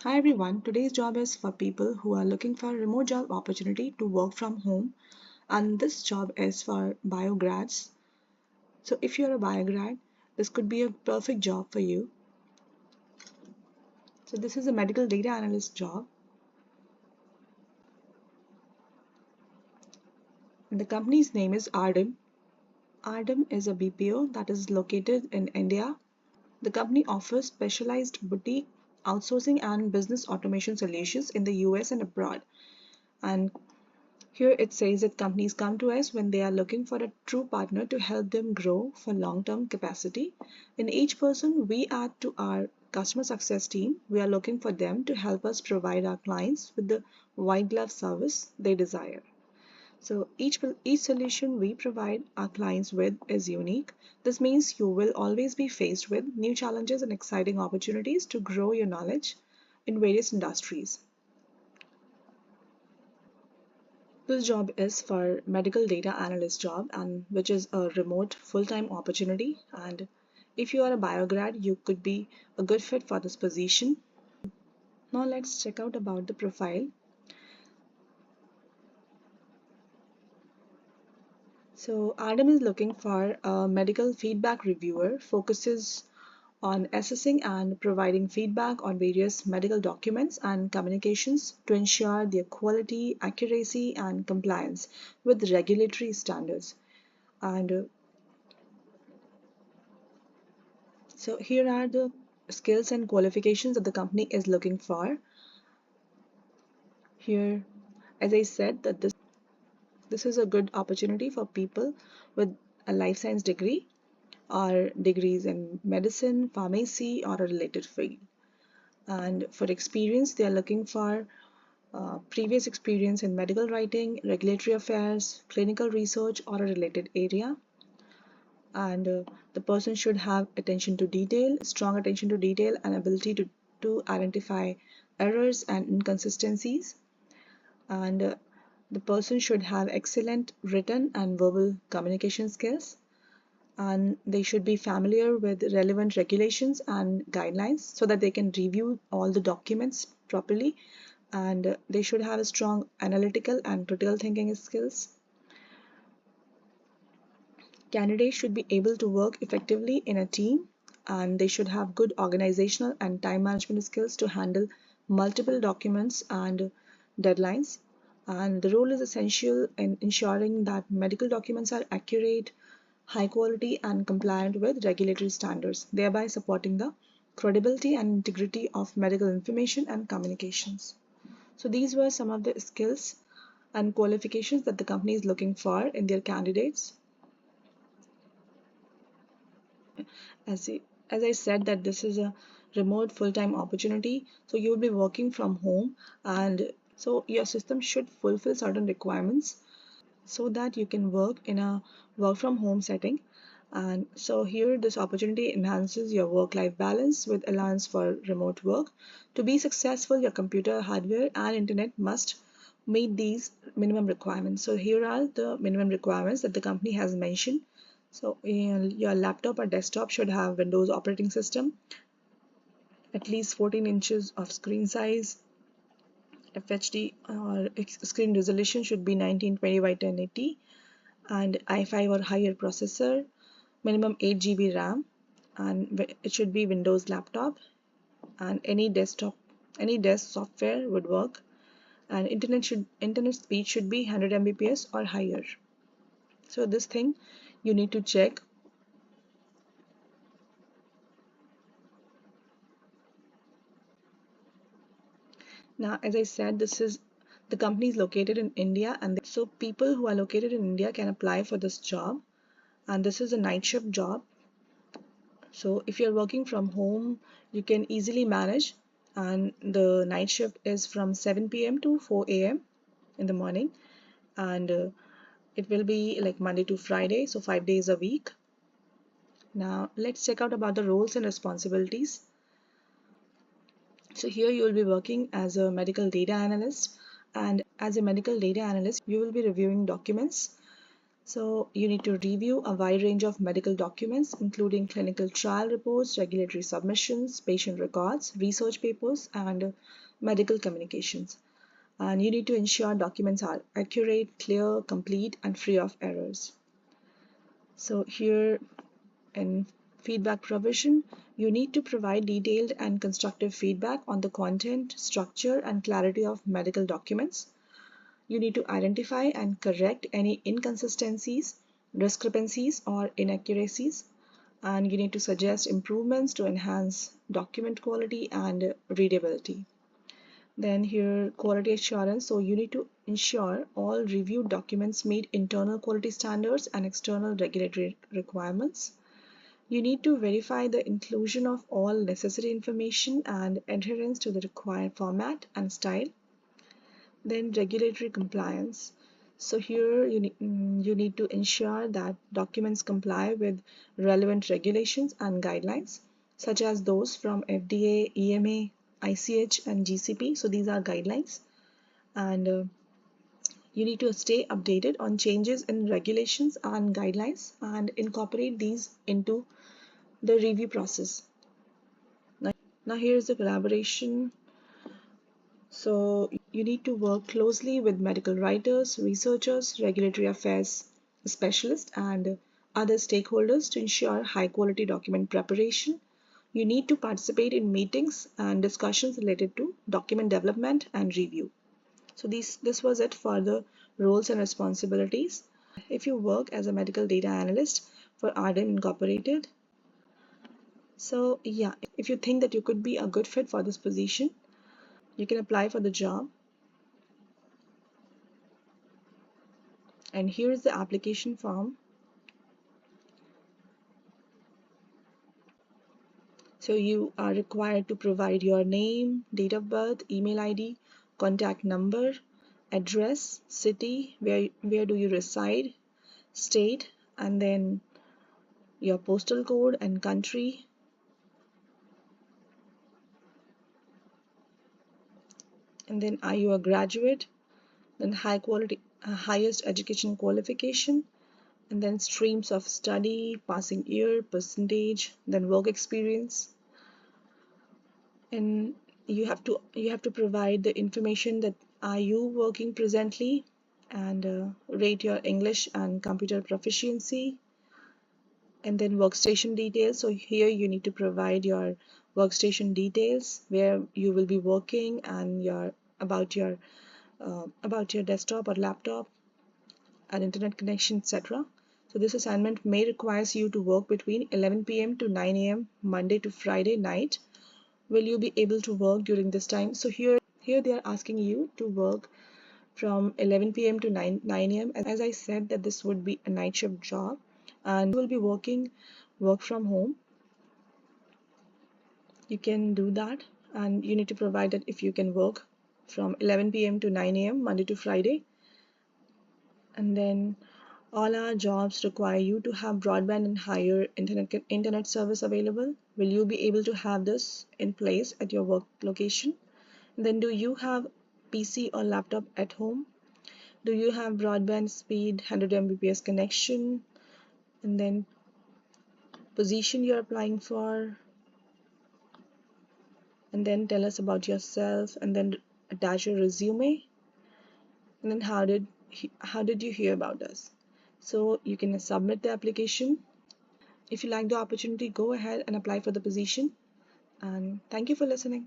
Hi everyone, today's job is for people who are looking for a remote job opportunity to work from home, and this job is for biograds. So if you're a biograd, this could be a perfect job for you. So this is a medical data analyst job, and the company's name is Ardem. Ardem is a BPO that is located in India. The company offers specialized boutique outsourcing and business automation solutions in the US and abroad. And here it says that companies come to us when they are looking for a true partner to help them grow for long-term capacity. In each person we add to our customer success team, we are looking for them to help us provide our clients with the white glove service they desire. So each solution we provide our clients with is unique. This means you will always be faced with new challenges and exciting opportunities to grow your knowledge in various industries. This job is for medical data analyst job and which is a remote full-time opportunity, and if you are a biograd you could be a good fit for this position. Now let's check out about the profile. So Adam is looking for a medical feedback reviewer, focuses on assessing and providing feedback on various medical documents and communications to ensure their quality, accuracy and compliance with regulatory standards. And so here are the skills and qualifications that the company is looking for. Here, as I said, that this is a good opportunity for people with a life science degree or degrees in medicine, pharmacy, or a related field. And for experience, they are looking for previous experience in medical writing, regulatory affairs, clinical research, or a related area. And the person should have attention to detail, strong attention to detail, and ability to identify errors and inconsistencies. And the person should have excellent written and verbal communication skills, and they should be familiar with relevant regulations and guidelines so that they can review all the documents properly, and they should have a strong analytical and critical thinking skills. Candidates should be able to work effectively in a team, and they should have good organizational and time management skills to handle multiple documents and deadlines. And the role is essential in ensuring that medical documents are accurate, high quality, and compliant with regulatory standards, thereby supporting the credibility and integrity of medical information and communications. So these were some of the skills and qualifications that the company is looking for in their candidates. As I said that this is a remote full-time opportunity, so you will be working from home, and so your system should fulfill certain requirements so that you can work in a work from home setting. And so here this opportunity enhances your work-life balance with allowance for remote work. To be successful, your computer hardware and internet must meet these minimum requirements. So here are the minimum requirements that the company has mentioned. So your laptop or desktop should have Windows operating system, at least 14 inches of screen size, FHD or screen resolution should be 1920 by 1080, and i5 or higher processor, minimum 8 GB RAM, and it should be Windows laptop, and any desk software would work, and internet speed should be 100 Mbps or higher. So this thing you need to check. Now, as I said, this is the company is located in India, and so people who are located in India can apply for this job. And this is a night shift job. So if you're working from home, you can easily manage. And the night shift is from 7 p.m. to 4 a.m. in the morning, and it will be like Monday to Friday, so 5 days a week. Now let's check out about the roles and responsibilities. So here you will be working as a medical data analyst, and as a medical data analyst you will be reviewing documents So you need to review a wide range of medical documents, including clinical trial reports, regulatory submissions, patient records, research papers, and medical communications. And you need to ensure documents are accurate, clear, complete, and free of errors. So here in feedback provision, you need to provide detailed and constructive feedback on the content, structure, and clarity of medical documents. You need to identify and correct any inconsistencies, discrepancies, or inaccuracies, and you need to suggest improvements to enhance document quality and readability. Then here, quality assurance. So you need to ensure all reviewed documents meet internal quality standards and external regulatory requirements. You need to verify the inclusion of all necessary information and adherence to the required format and style. Then regulatory compliance. So here you need to ensure that documents comply with relevant regulations and guidelines, such as those from FDA, EMA, ICH, and GCP. So these are guidelines. And you need to stay updated on changes in regulations and guidelines and incorporate these into the review process. Now here is the collaboration. So you need to work closely with medical writers, researchers, regulatory affairs specialists, and other stakeholders to ensure high quality document preparation. You need to participate in meetings and discussions related to document development and review. So this was it for the roles and responsibilities. If you work as a medical data analyst for Ardem Incorporated, so yeah, if you think that you could be a good fit for this position, you can apply for the job. And here is the application form. So you are required to provide your name, date of birth, email ID, contact number, address, city, where do you reside, state, and then your postal code and country. And then are you a graduate? Then highest education qualification, and then streams of study, passing year, percentage, then work experience. And you have to provide the information that are you working presently, and rate your English and computer proficiency, and then workstation details. So here you need to provide your workstation details, where you will be working, and about your desktop or laptop and internet connection, etc. So this assignment may requires you to work between 11 p.m. to 9 a.m. Monday to Friday night. Will you be able to work during this time? So here they are asking you to work from 11 p.m. to 9 a.m. As I said, that this would be a night shift job, and you will be work from home. You can do that, and you need to provide that if you can work from 11 p.m. to 9 a.m. Monday to Friday. And then all our jobs require you to have broadband and higher internet service available. Will you be able to have this in place at your work location? Then do you have PC or laptop at home? Do you have broadband speed 100 Mbps connection? And then position you're applying for, and then tell us about yourself, and then attach your resume, and then how did you hear about us? So you can submit the application. If you like the opportunity, go ahead and apply for the position. And thank you for listening.